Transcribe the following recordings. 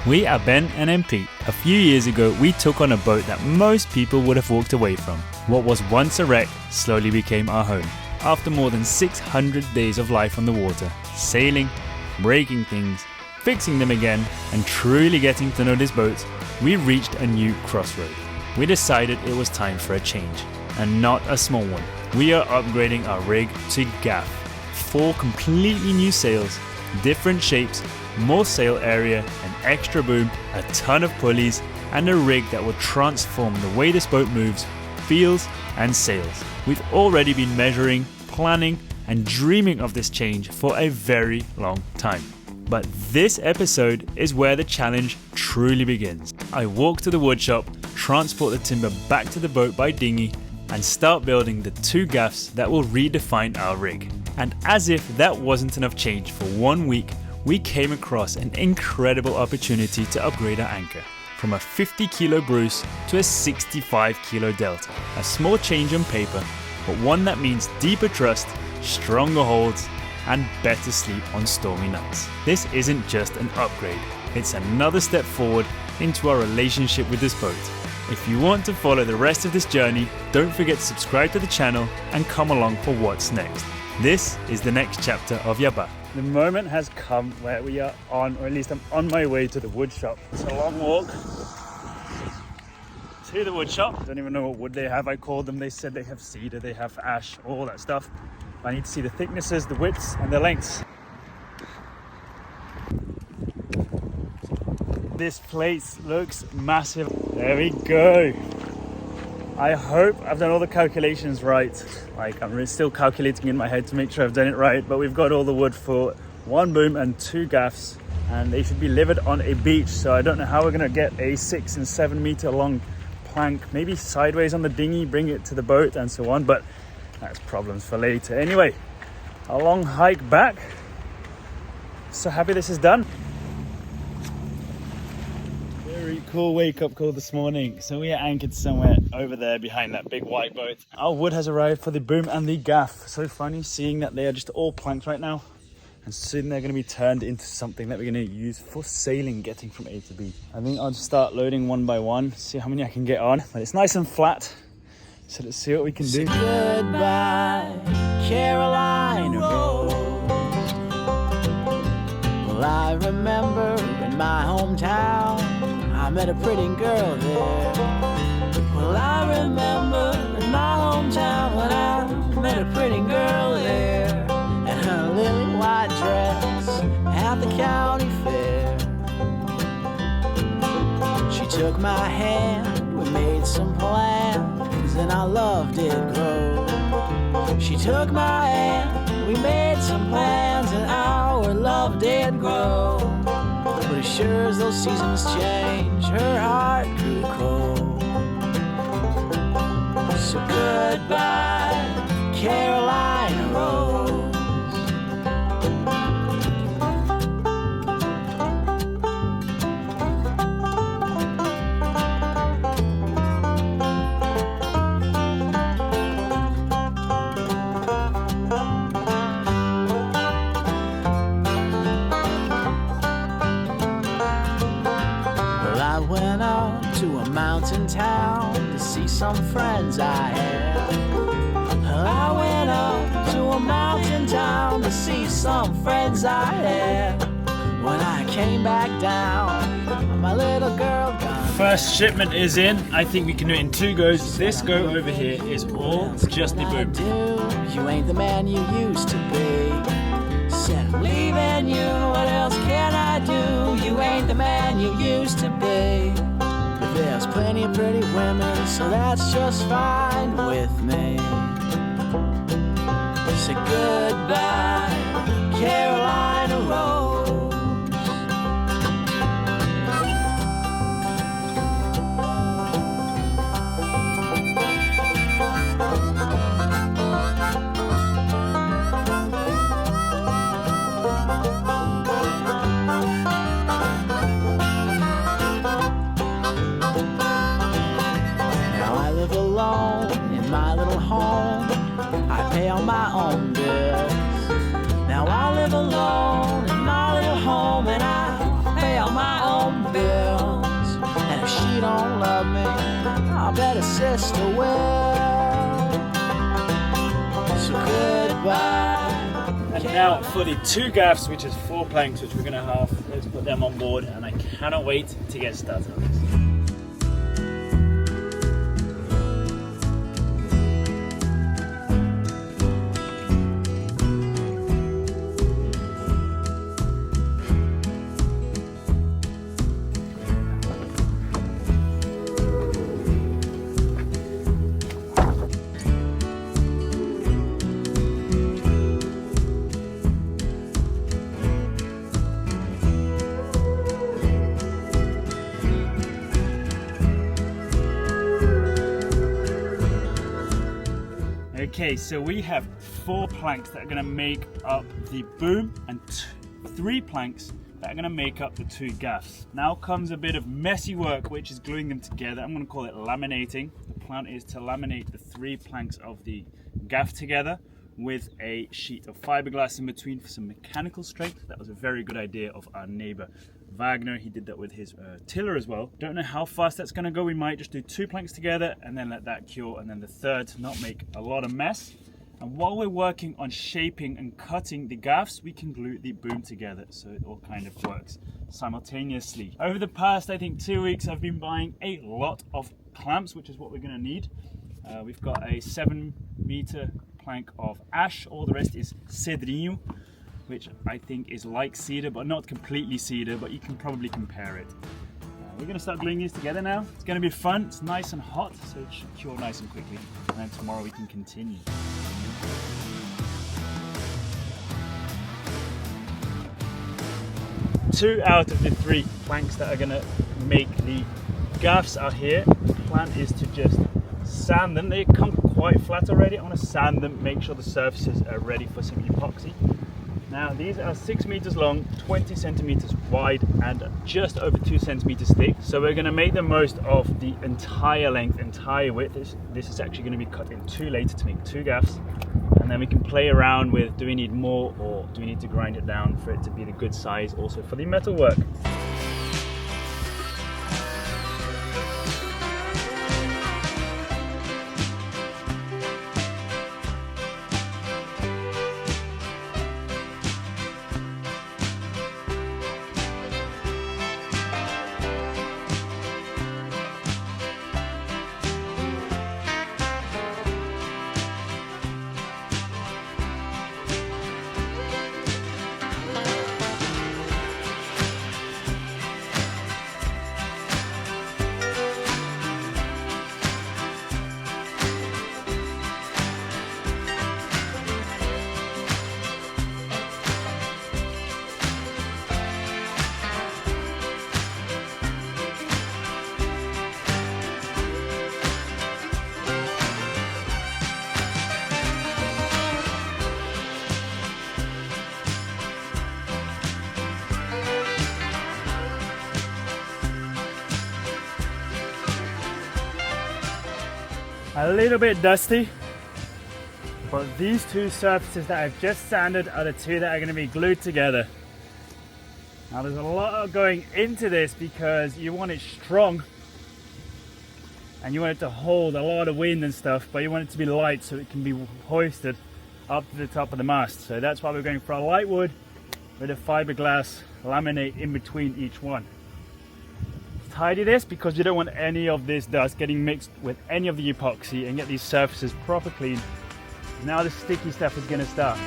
We are Ben and MP. A few years ago, we took on a boat that most people would have walked away from. What was once a wreck slowly became our home. After more than 600 days of life on the water, sailing, breaking things, fixing them again, and truly getting to know this boat, we reached a new crossroad. We decided it was time for a change, and not a small one. We are upgrading our rig to Gaff. 4 completely new sails, different shapes, more sail area, an extra boom, a ton of pulleys, and a rig that will transform the way this boat moves, feels, and sails. We've already been measuring, planning, and dreaming of this change for a very long time. But this episode is where the challenge truly begins. I walk to the woodshop, transport the timber back to the boat by dinghy, and start building the 2 gaffs that will redefine our rig. And as if that wasn't enough change for 1 week, we came across an incredible opportunity to upgrade our anchor from a 50 kilo Bruce to a 65 kilo Delta. A small change on paper, but one that means deeper trust, stronger holds, and better sleep on stormy nights. This isn't just an upgrade, it's another step forward into our relationship with this boat. If you want to follow the rest of this journey, don't forget to subscribe to the channel and come along for what's next. This is the next chapter of Yabá. The moment has come where we are on, or at least I'm on my way to the wood shop. It's a long walk to the wood shop. I don't even know what wood they have. I called them, they said they have cedar, they have ash, all that stuff. I need to see the thicknesses, the widths, and the lengths. This place looks massive. There we go. I hope I've done all the calculations right. Like, I'm still calculating in my head to make sure I've done it right, but we've got all the wood for 1 boom and 2 gaffs, and they should be livered on a beach. So I don't know how we're gonna get a 6 and 7 meter long plank, maybe sideways on the dinghy, bring it to the boat and so on, but that's problems for later. Anyway, a long hike back. So happy this is done. Very cool wake up call this morning. So we are anchored somewhere over there behind that big white boat. Our wood has arrived for the boom and the gaff. So funny seeing that they are just all planked right now, and soon they're going to be turned into something that we're going to use for sailing, getting from A to B. I think I'll just start loading one by one, see how many I can get on. But it's nice and flat, so let's see what we can do. Goodbye, Carolina Road. Well, I remember in my hometown, I met a pretty girl there. Well, I remember in my hometown when I met a pretty girl there, and her little white dress at the county fair. She took my hand, we made some plans, and our love did grow. She took my hand, we made some plans, and our love did grow. But as sure as those seasons change, her heart grew cold. So goodbye, Carolina Rose. I went out to a mountain town to see some friends I had. I went out to a mountain town to see some friends I had. When I came back down, my little girl gone. First shipment is in. I think we can do it in 2 goes. This go over here is all just the boom. You ain't the man you used to be. Said I'm leaving you, what else can I do? You ain't the man you used to be. But there's plenty of pretty women, so that's just fine with me. So goodbye, Carolina Rose. Home. I pay all my own bills. Now I live alone. I bet a sister will. So goodbye. And now for the 2 gaffs, which is 4 planks, which we're going to have. Let's put them on board, and I cannot wait to get started on this. Okay, so we have 4 planks that are going to make up the boom and 3 planks that are going to make up the 2 gaffs. Now comes a bit of messy work, which is gluing them together. I'm going to call it laminating. The plan is to laminate the 3 planks of the gaff together with a sheet of fiberglass in between for some mechanical strength. That was a very good idea of our neighbor Wagner. He did that with his tiller as well. Don't know how fast that's going to go. We might just do 2 planks together and then let that cure, and then the third to not make a lot of mess. And while we're working on shaping and cutting the gaffs, we can glue the boom together so it all kind of works simultaneously. Over the past, I think, 2 weeks, I've been buying a lot of clamps, which is what we're going to need. We've got a 7-meter plank of ash. All the rest is cedrinho, which I think is like cedar, but not completely cedar, but you can probably compare it. We're going to start gluing these together now. It's going to be fun. It's nice and hot, so it should cure nice and quickly. And then tomorrow we can continue. Two out of the 3 planks that are going to make the gaffs are here. The plan is to just sand them. They come quite flat already. I want to sand them, make sure the surfaces are ready for some epoxy. Now these are 6 meters long, 20 centimeters wide, and just over 2 centimeters thick. So we're going to make the most of the entire length, entire width. This is actually going to be cut in 2 later to make 2 gaffs. And then we can play around with, do we need more or do we need to grind it down for it to be the good size also for the metal work. A little bit dusty, but these 2 surfaces that I've just sanded are the 2 that are going to be glued together. Now there's a lot going into this because you want it strong and you want it to hold a lot of wind and stuff, but you want it to be light so it can be hoisted up to the top of the mast. So that's why we're going for a light wood with a fiberglass laminate in between each one. Tidy this because you don't want any of this dust getting mixed with any of the epoxy, and get these surfaces proper clean. Now the sticky stuff is going to start.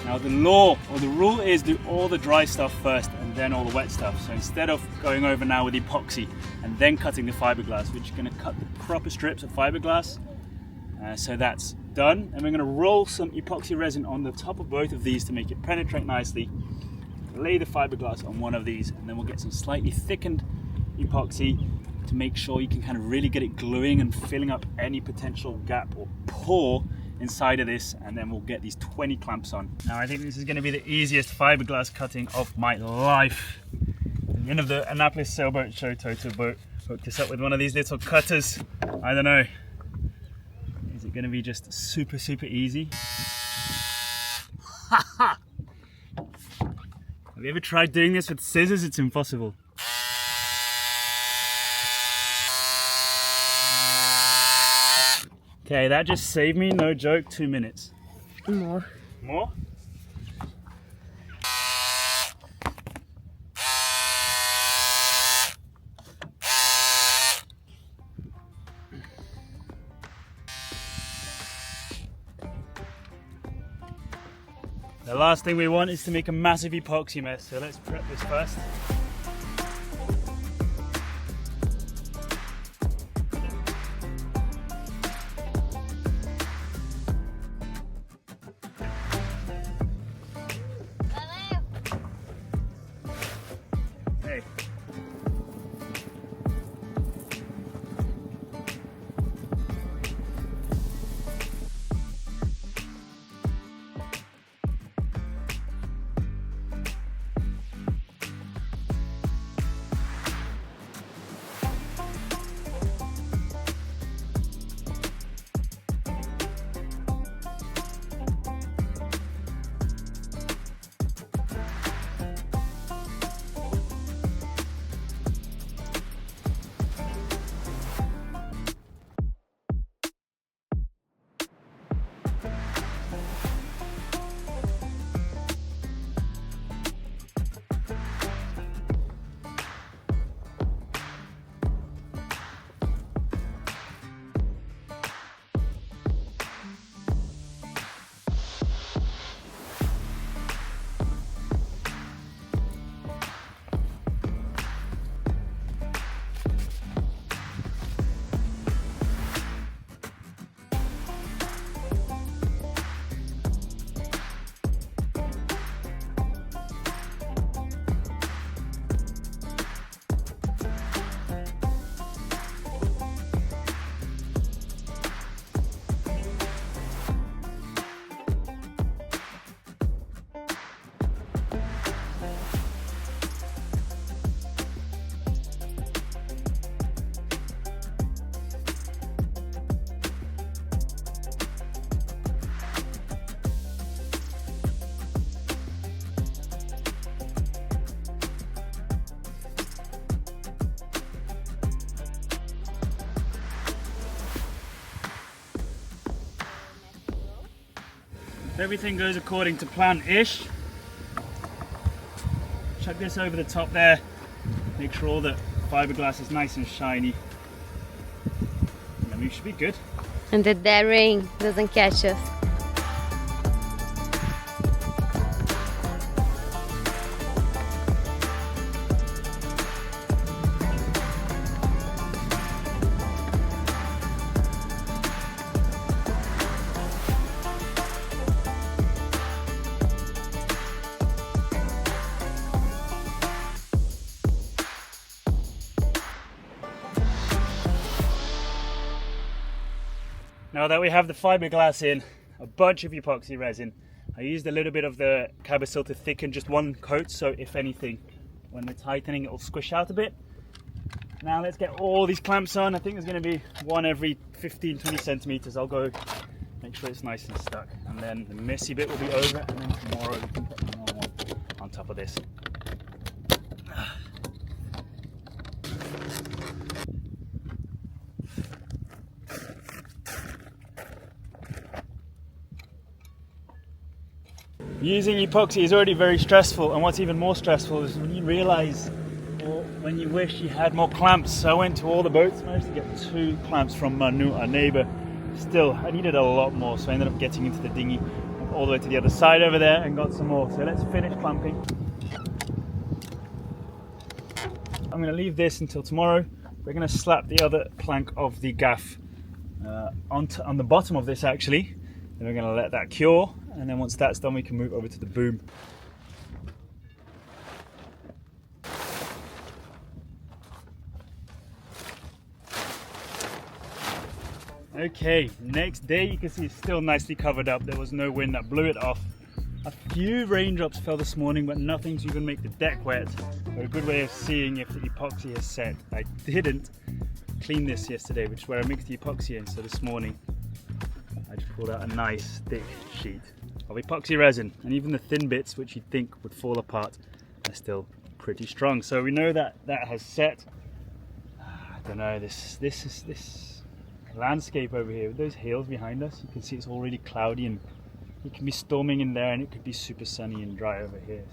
Now the law or the rule is do all the dry stuff first and then all the wet stuff. So instead of going over now with epoxy and then cutting the fiberglass, we're just going to cut the proper strips of fiberglass. So that's done, and we're going to roll some epoxy resin on the top of both of these to make it penetrate nicely. Lay the fiberglass on one of these, and then we'll get some slightly thickened epoxy to make sure you can kind of really get it gluing and filling up any potential gap or pore inside of this, and then we'll get these 20 clamps on. Now I think this is going to be the easiest fiberglass cutting of my life. At the end of the Annapolis Sailboat Show, Toto Boat hooked us up with one of these little cutters. I don't know, is it going to be just super easy? Have you ever tried doing this with scissors? It's impossible. Okay, that just saved me, no joke, 2 minutes. More. More? The last thing we want is to make a massive epoxy mess, so let's prep this first. Hey. If everything goes according to plan-ish, chuck this over the top there, make sure all the fiberglass is nice and shiny, and then we should be good. And that rain doesn't catch us. Now that we have the fiberglass in, a bunch of epoxy resin, I used a little bit of the Cabosil to thicken just one coat, so if anything, when we're tightening, it'll squish out a bit. Now let's get all these clamps on. I think there's going to be one every 15-20 centimeters. I'll go make sure it's nice and stuck, and then the messy bit will be over, and then tomorrow we can put the normal on top of this. Using epoxy is already very stressful, and what's even more stressful is when you realize, or when you wish you had more clamps. So I went to all the boats, managed to get 2 clamps from Manu, our neighbor. Still, I needed a lot more, so I ended up getting into the dinghy, went all the way to the other side over there and got some more. So let's finish clamping. I'm going to leave this until tomorrow. We're going to slap the other plank of the gaff on the bottom of this actually, Then we're going to let that cure, and then once that's done we can move over to the boom. Okay, next day you can see it's still nicely covered up. There was no wind that blew it off. A few raindrops fell this morning, but nothing to even make the deck wet. But a good way of seeing if the epoxy has set. I didn't clean this yesterday, which is where I mixed the epoxy in. So this morning I just pulled out a nice thick sheet of epoxy resin, and even the thin bits which you'd think would fall apart are still pretty strong. So we know that that has set. I don't know, this landscape over here with those hills behind us, you can see it's already cloudy, and it can be storming in there and it could be super sunny and dry over here.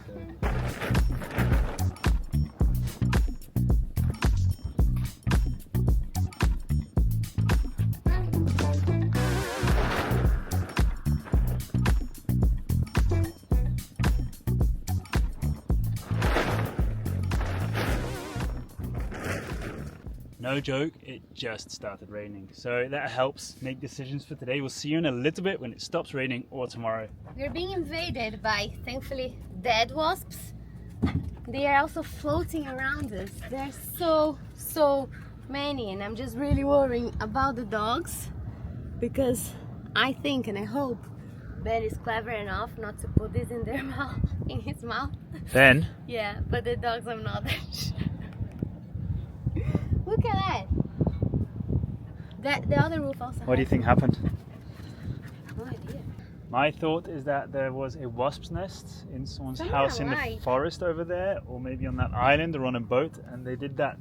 No joke, it just started raining. So that helps make decisions for today. We'll see you in a little bit when it stops raining, or tomorrow. We're being invaded by, thankfully, dead wasps. They are also floating around us. There's so many, and I'm just really worrying about the dogs, because I think and I hope Ben is clever enough not to put this in their mouth, in his mouth. Ben? Yeah, but the dogs I'm not that sure. Look at that. The other roof also. What do you think happened? No idea. My thought is that there was a wasp's nest in someone's Somewhere house in the right. forest over there, or maybe on that island or on a boat, and they did that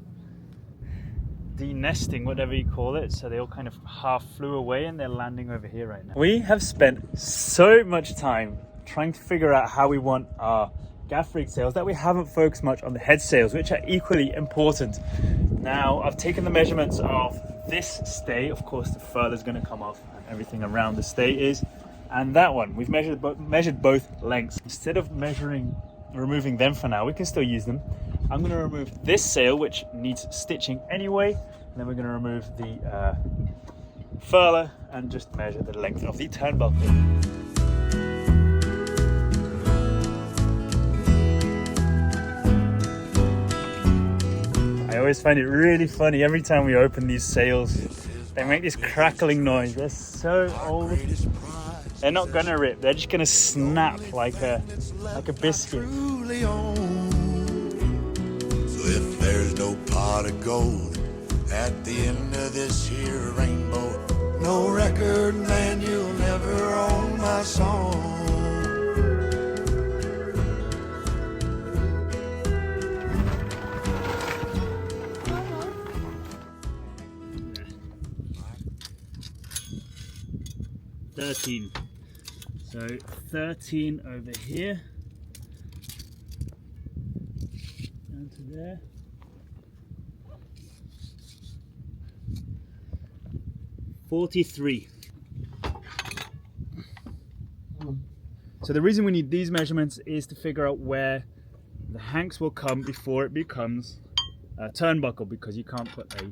de-nesting, whatever you call it, so they all kind of half flew away and they're landing over here right now. We have spent so much time trying to figure out how we want our gaff rig sails that we haven't focused much on the head sails, which are equally important. Now I've taken the measurements of this stay. Of course the furl is going to come off and everything around the stay is, and that one we've measured both lengths. Instead of removing them for now, we can still use them. I'm going to remove this sail, which needs stitching anyway, and then we're going to remove the furler and just measure the length of the turnbuckle. I always find it really funny every time we open these sails. They make this crackling noise. They're so old. They're not gonna rip. They're just gonna snap like a biscuit. So if there's no pot of gold at the end of this here rainbow, no record, man, you'll never own my song. So 13 over here, down to there. $43. So the reason we need these measurements is to figure out where the hanks will come before it becomes a turnbuckle, because you can't put a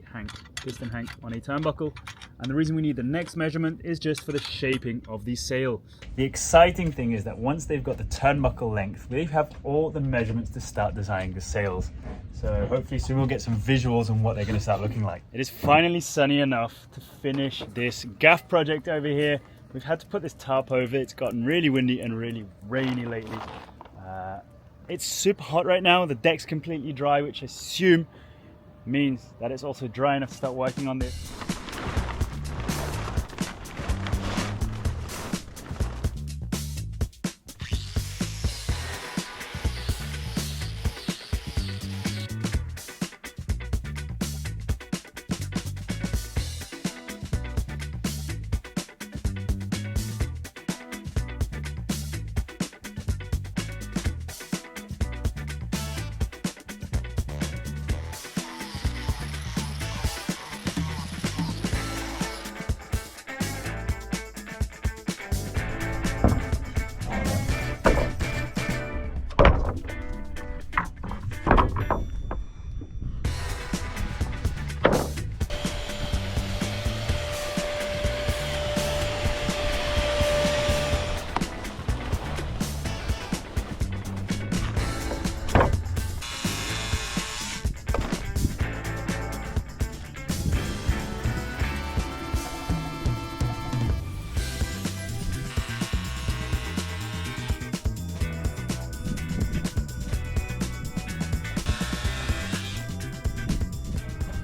piston hank on a turnbuckle. And the reason we need the next measurement is just for the shaping of the sail. The exciting thing is that once they've got the turnbuckle length, we have all the measurements to start designing the sails. So hopefully soon we'll get some visuals on what they're going to start looking like. It is finally sunny enough to finish this gaff project over here. We've had to put this tarp over. It's gotten really windy and really rainy lately. It's super hot right now. The deck's completely dry, which I assume means that it's also dry enough to start working on this.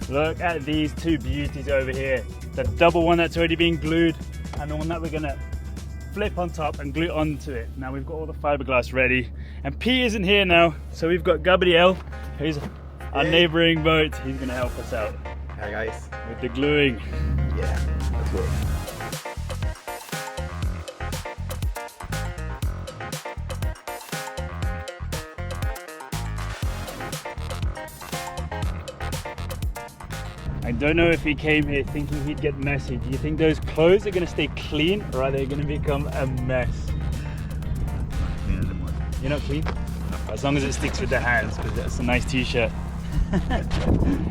Look at these two beauties over here. The double one that's already been glued and the one that we're gonna flip on top and glue onto it. Now we've got all the fiberglass ready. And Pete isn't here now, so we've got Gabriel, who's our neighboring boat. He's gonna help us out. Hi guys. With the gluing. Yeah, let's go. I don't know if he came here thinking he'd get messy. Do you think those clothes are going to stay clean or are they going to become a mess? You're not clean? As long as it sticks with the hands, because that's a nice t-shirt.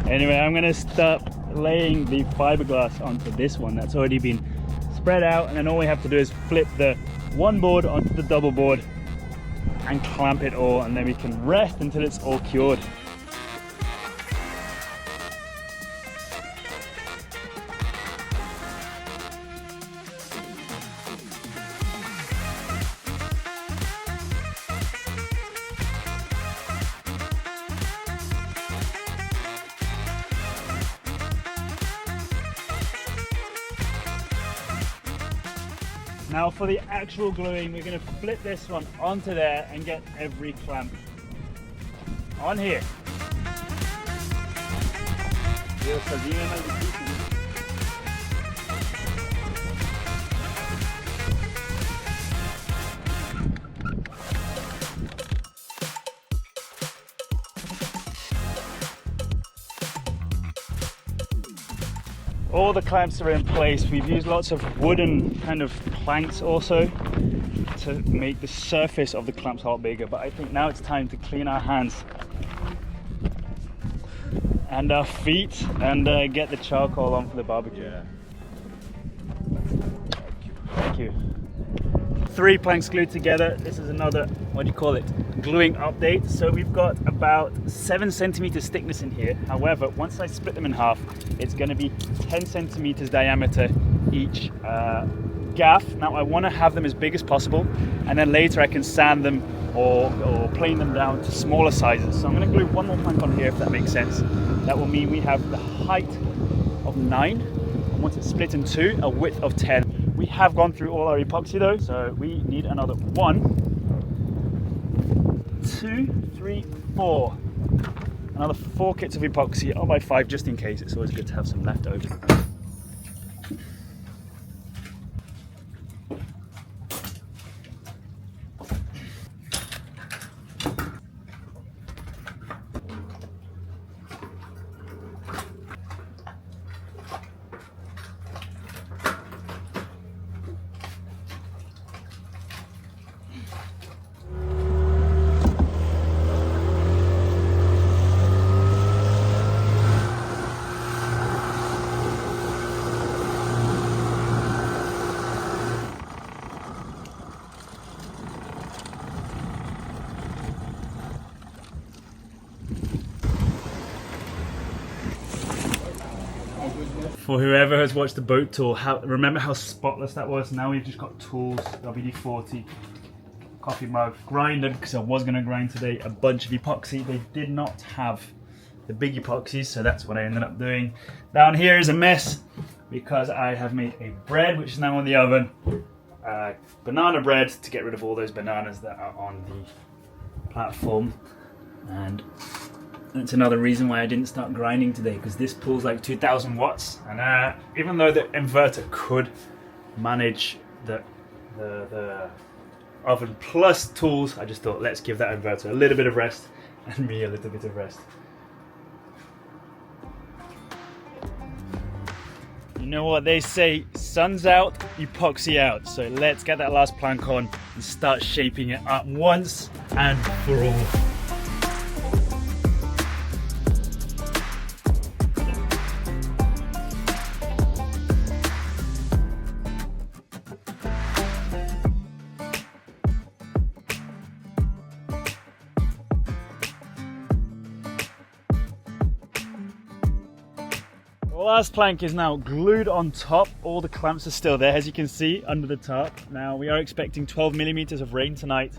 Anyway, I'm going to start laying the fiberglass onto this one that's already been spread out, and then all we have to do is flip the one board onto the double board and clamp it all, and then we can rest until it's all cured. Now for the actual gluing, we're going to flip this one onto there and get every clamp on here. All the clamps are in place. We've used lots of wooden kind of planks also to make the surface of the clamps a lot bigger, but I think now it's time to clean our hands and our feet and get the charcoal on for the barbecue. Yeah. Thank you. 3 planks glued together. This is another, what do you call it, gluing update. So we've got about 7 centimeters thickness in here. However, once I split them in half, it's going to be 10 centimeters diameter each gaff. Now I want to have them as big as possible, and then later I can sand them or plane them down to smaller sizes. So I'm going to glue one more plank on here, if that makes sense. That will mean we have the height of 9, and once it's split in 2, a width of 10. We have gone through all our epoxy though, so we need another 1, 2, 3, 4. Another 4 kits of epoxy. I'll buy 5 just in case. It's always good to have some left over. For whoever has watched the boat tour, remember how spotless that was? Now we've just got tools, WD-40, coffee mug, grinder, because I was going to grind today, a bunch of epoxy. They did not have the big epoxies, so that's what I ended up doing. Down here is a mess because I have made a bread, which is now in the oven. Banana bread to get rid of all those bananas that are on the platform. And that's another reason why I didn't start grinding today, because this pulls like 2000 watts, and even though the inverter could manage the oven plus tools, I just thought let's give that inverter a little bit of rest and me a little bit of rest. You know what they say, sun's out, epoxy out. So let's get that last plank on and start shaping it up once and for all. The last plank is now glued on top. All the clamps are still there, as you can see, under the tarp. Now we are expecting 12 millimeters of rain tonight,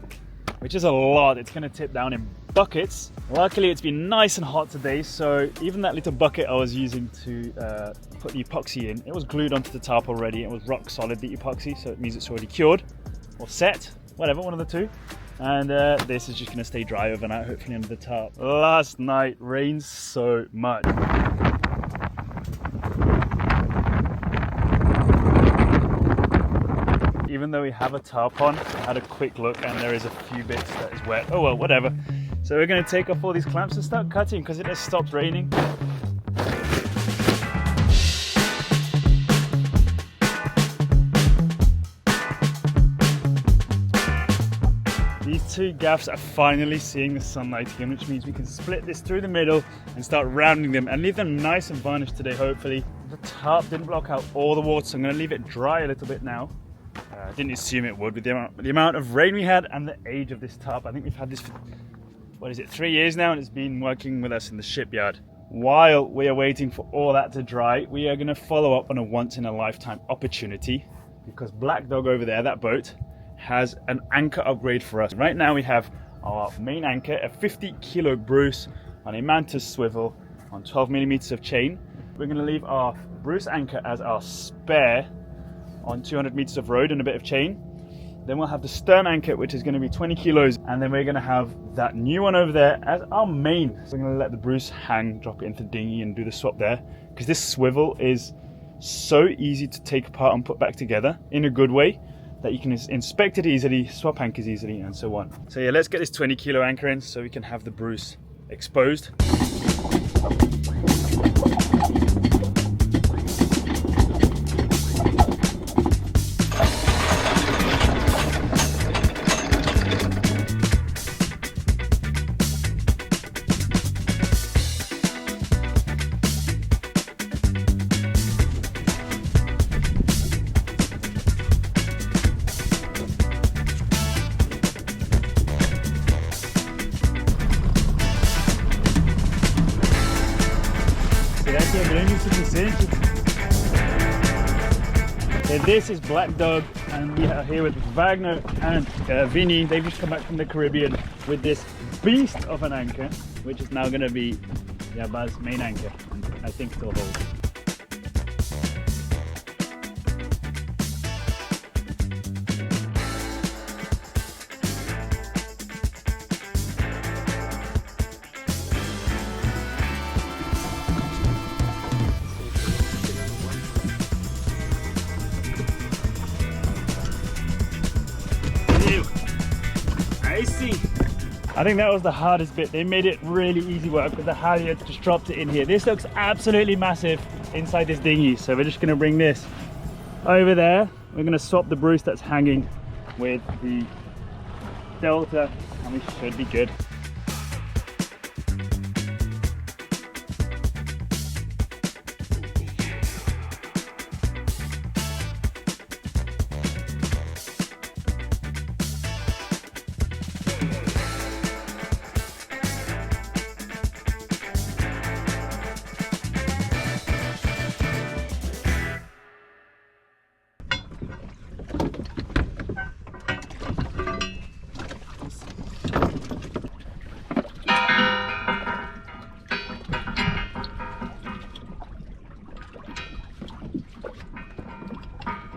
which is a lot. It's gonna tip down in buckets. Luckily, it's been nice and hot today, so even that little bucket I was using to put the epoxy in, it was glued onto the tarp already. It was rock solid, the epoxy, so it means it's already cured or set, whatever, one of the two. And this is just gonna stay dry overnight, hopefully under the tarp. Last night rained so much. Even though we have a tarp on, I had a quick look and there is a few bits that is wet. Oh well, whatever. So we're going to take off all these clamps and start cutting because it has stopped raining. These two gaffs are finally seeing the sunlight again, which means we can split this through the middle and start rounding them and leave them nice and varnished today, hopefully. The tarp didn't block out all the water, so I'm going to leave it dry a little bit now. I didn't assume it would with the amount of rain we had and the age of this tarp. I think we've had this for, what is it, 3 years now, and it's been working with us in the shipyard. While we are waiting for all that to dry, we are going to follow up on a once-in-a-lifetime opportunity because Black Dog over there, that boat, has an anchor upgrade for us. Right now we have our main anchor, a 50-kilo Bruce on a Mantis swivel on 12 millimeters of chain. We're going to leave our Bruce anchor as our spare on 200 meters of rode and a bit of chain. Then we'll have the stern anchor, which is going to be 20 kilos, and then we're going to have that new one over there as our main. So we're going to let the Bruce hang, drop it into the dinghy and do the swap there, because this swivel is so easy to take apart and put back together in a good way that you can inspect it easily, swap anchors easily, and so on. So yeah, let's get this 20-kilo anchor in so we can have the Bruce exposed. This is Black Dog, and we are here with Wagner and Vinny. They've just come back from the Caribbean with this beast of an anchor, which is now going to be Yabá's main anchor, and I think it'll hold. I think that was the hardest bit. They made it really easy work with the halyard, just dropped it in here. This looks absolutely massive inside this dinghy, so we're just going to bring this over there. We're going to swap the Bruce that's hanging with the Delta, and we should be good.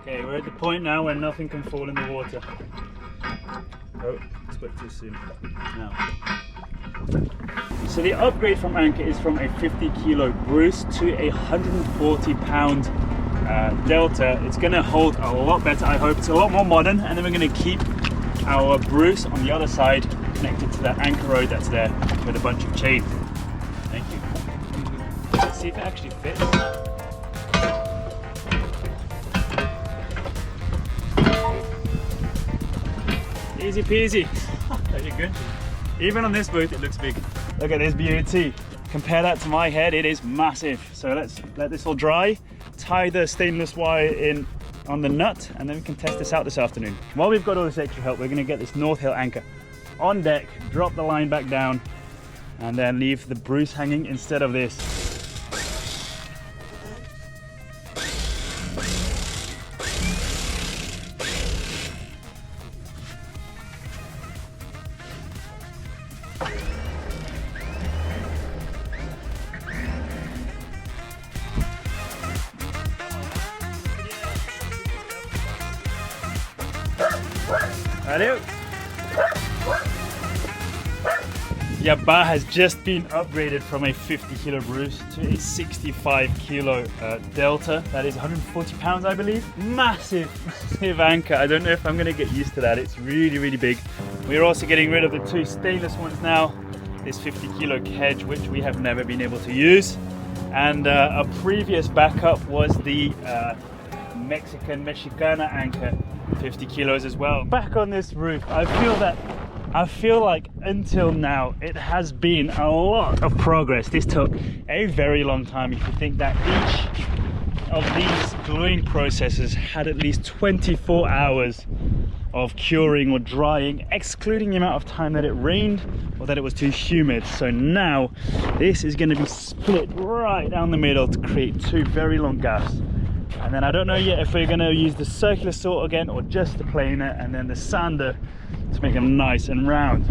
Okay, we're at the point now where nothing can fall in the water. Oh, spoke too soon. Now. So the upgrade from anchor is from a 50-kilo Bruce to a 140-pound Delta. It's going to hold a lot better, I hope. It's a lot more modern, and then we're going to keep our Bruce on the other side connected to that anchor rod that's there with a bunch of chain. Thank you. Let's see if it actually fits. Easy peasy. There you go. Even on this boat, it looks big. Look at this beauty. Compare that to my head, it is massive. So let's let this all dry, tie the stainless wire in on the nut, and then we can test this out this afternoon. While we've got all this extra help, we're gonna get this North Hill anchor on deck, drop the line back down, and then leave the Bruce hanging instead of this. Hello. Yabá has just been upgraded from a 50 kilo Bruce to a 65 kilo Delta. That is 140 pounds, I believe. Massive anchor. I don't know if I'm going to get used to that. It's really, really big. We're also getting rid of the two stainless ones now. This 50 kilo kedge, which we have never been able to use. And a previous backup was the Mexicana anchor, 50 kilos as well. Back on this roof, I feel like until now it has been a lot of progress. This took a very long time. If you think that each of these gluing processes had at least 24 hours of curing or drying, excluding the amount of time that it rained or that it was too humid. So now this is going to be split right down the middle to create two very long gaffs. And then I don't know yet if we're going to use the circular saw again or just the planer, and then the sander to make them nice and round.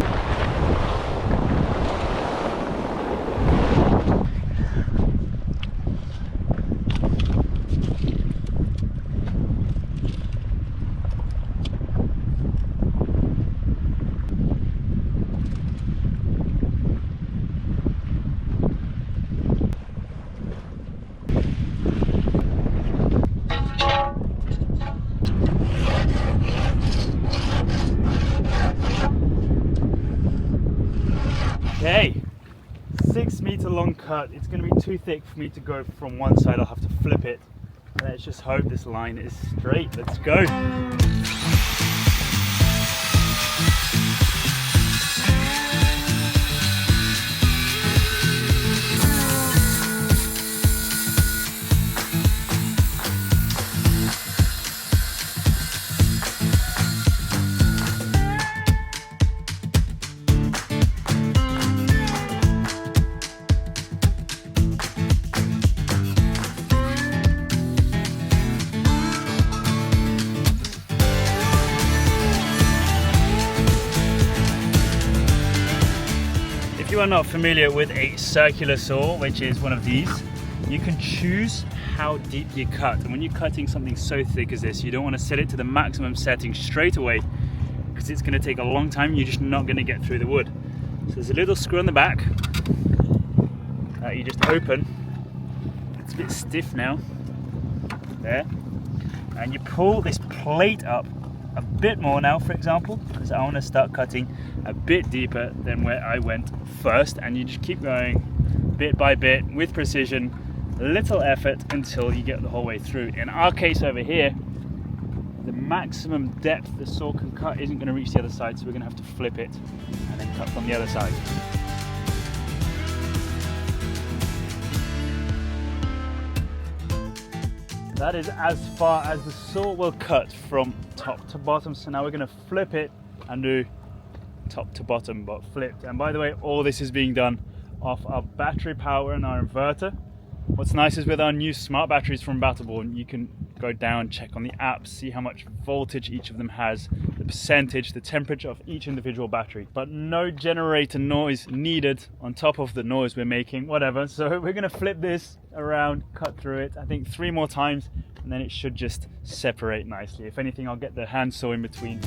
Okay, 6 meter long cut. It's going to be too thick for me to go from one side. I'll have to flip it. Let's just hope this line is straight. Let's go. If you are not familiar with a circular saw, which is one of these, you can choose how deep you cut. And when you're cutting something so thick as this, you don't want to set it to the maximum setting straight away, because it's going to take a long time. You're just not going to get through the wood. So there's a little screw on the back that you just open. It's a bit stiff now. There. And you pull this plate up a bit more now, for example, because I want to start cutting a bit deeper than where I went first, and you just keep going bit by bit with precision, little effort, until you get the whole way through. In our case over here, the maximum depth the saw can cut isn't going to reach the other side, so we're going to have to flip it and then cut from the other side. That is as far as the saw will cut from top to bottom. So now we're going to flip it and do top to bottom, but flipped. And by the way, all this is being done off our battery power and our inverter. What's nice is with our new smart batteries from Battleborn, you can go down, check on the app, see how much voltage each of them has, the percentage, the temperature of each individual battery. But no generator noise needed on top of the noise we're making, whatever. So we're going to flip this around, cut through it, I think 3 more times, and then it should just separate nicely. If anything, I'll get the hand saw in between.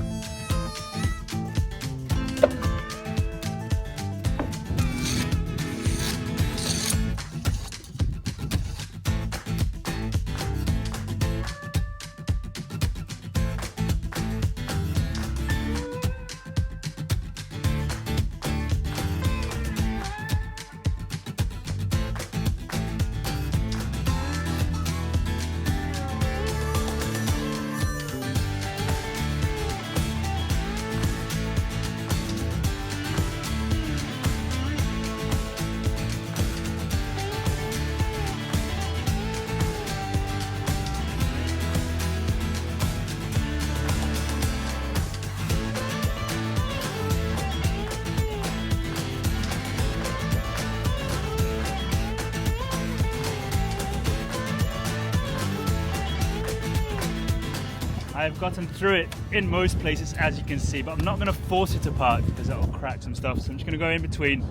I've gotten through it in most places, as you can see, but I'm not going to force it apart because that will crack some stuff. So I'm just going to go in between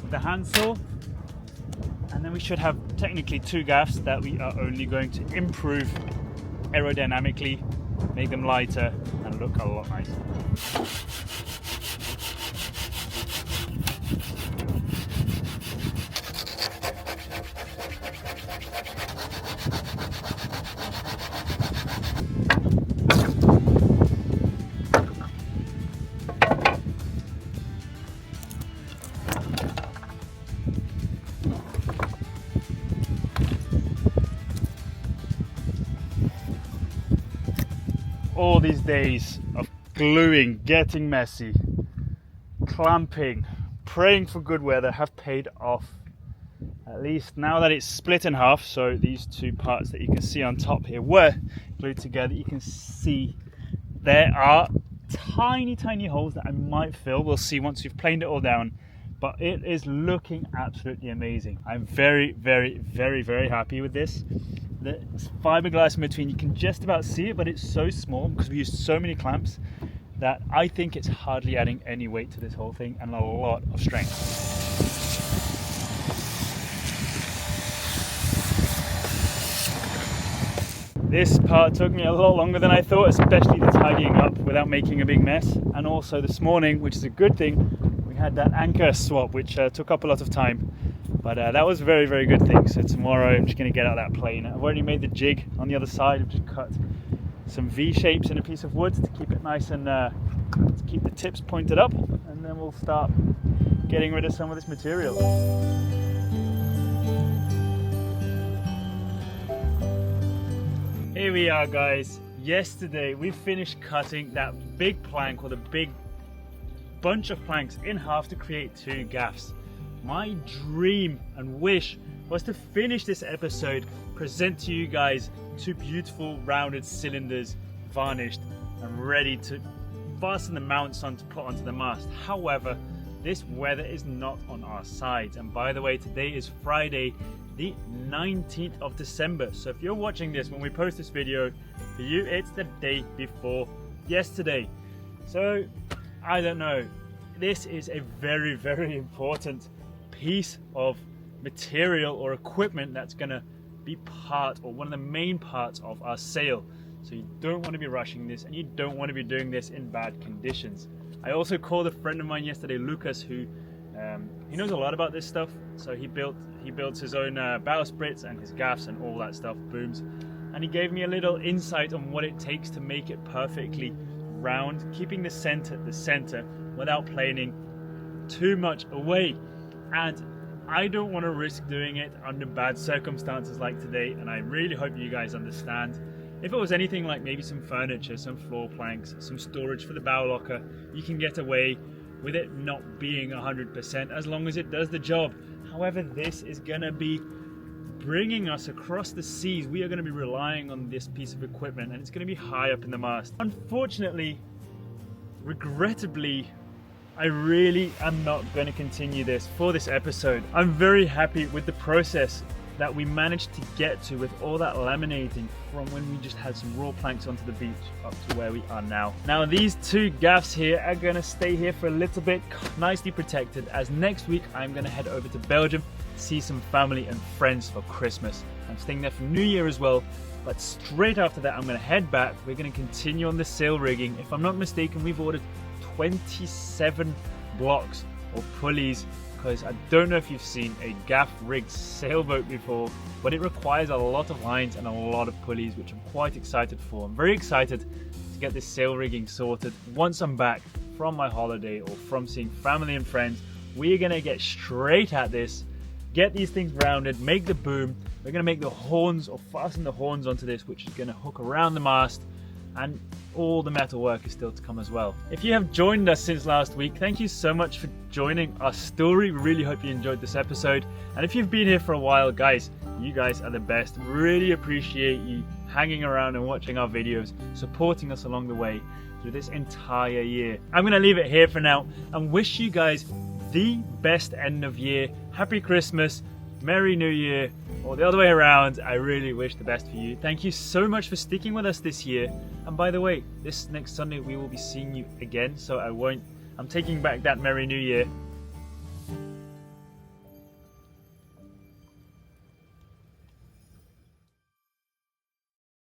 with the hand saw, and then we should have technically 2 gaffs that we are only going to improve aerodynamically make them lighter and look a lot nicer. All these days of gluing, getting messy, clamping, praying for good weather have paid off. At least now that it's split in half, so these two parts that you can see on top here were glued together, you can see there are tiny holes that I might fill. We'll see once we've planed it all down, but it is looking absolutely amazing. I'm very happy with this. The fiberglass in between, you can just about see it, but it's so small because we used so many clamps that I think it's hardly adding any weight to this whole thing and a lot of strength. This part took me a lot longer than I thought, especially the tidying up without making a big mess. And also this morning, which is a good thing, we had that anchor swap, which took up a lot of time. But that was a very good thing. So tomorrow I'm just going to get out that plane. I've already made the jig on the other side. I've just cut some V shapes in a piece of wood to keep it nice and to keep the tips pointed up. And then we'll start getting rid of some of this material. Here we are, guys. Yesterday we finished cutting that big plank, or the big bunch of planks, in half to create 2 gaffs. My dream and wish was to finish this episode, present to you guys 2 beautiful rounded cylinders, varnished and ready to fasten the mounts on to put onto the mast. However, this weather is not on our side. And by the way, today is Friday, the 19th of December. So if you're watching this when we post this video, for you it's the day before yesterday. So I don't know. This is a very important piece of material or equipment that's going to be part, or one of the main parts of our sail. So you don't want to be rushing this, and you don't want to be doing this in bad conditions. I also called a friend of mine yesterday, Lucas, who he knows a lot about this stuff. So he builds his own bowsprits and his gaffs and all that stuff, booms, and he gave me a little insight on what it takes to make it perfectly round, keeping the center without planing too much away. And I don't want to risk doing it under bad circumstances like today, and I really hope you guys understand. If it was anything like maybe some furniture, some floor planks, some storage for the bow locker, you can get away with it not being 100% as long as it does the job. However, this is going to be bringing us across the seas. We are going to be relying on this piece of equipment, and it's going to be high up in the mast. Unfortunately, regrettably, I really am not going to continue this for this episode. I'm very happy with the process that we managed to get to with all that laminating from when we just had some raw planks onto the beach up to where we are now. Now these 2 gaffs here are going to stay here for a little bit, nicely protected, as next week I'm going to head over to Belgium, see some family and friends for Christmas. I'm staying there for New Year as well, but straight after that I'm going to head back. We're going to continue on the sail rigging. If I'm not mistaken, we've ordered 27 blocks or pulleys, because I don't know if you've seen a gaff rigged sailboat before, but it requires a lot of lines and a lot of pulleys, which I'm quite excited for. I'm very excited to get this sail rigging sorted. Once I'm back from my holiday or from seeing family and friends, we're going to get straight at this, get these things rounded, make the boom. We're going to make the horns, or fasten the horns onto this, which is going to hook around the mast, and all the metal work is still to come as well. If you have joined us since last week, thank you so much for joining our story. We really hope you enjoyed this episode. And if you've been here for a while, guys, you guys are the best. Really appreciate you hanging around and watching our videos, supporting us along the way through this entire year. I'm going to leave it here for now and wish you guys the best end of year. Happy Christmas, Merry New Year, or the other way around. I really wish the best for you. Thank you so much for sticking with us this year. And by the way, this next Sunday we will be seeing you again, so I'm taking back that Merry New Year.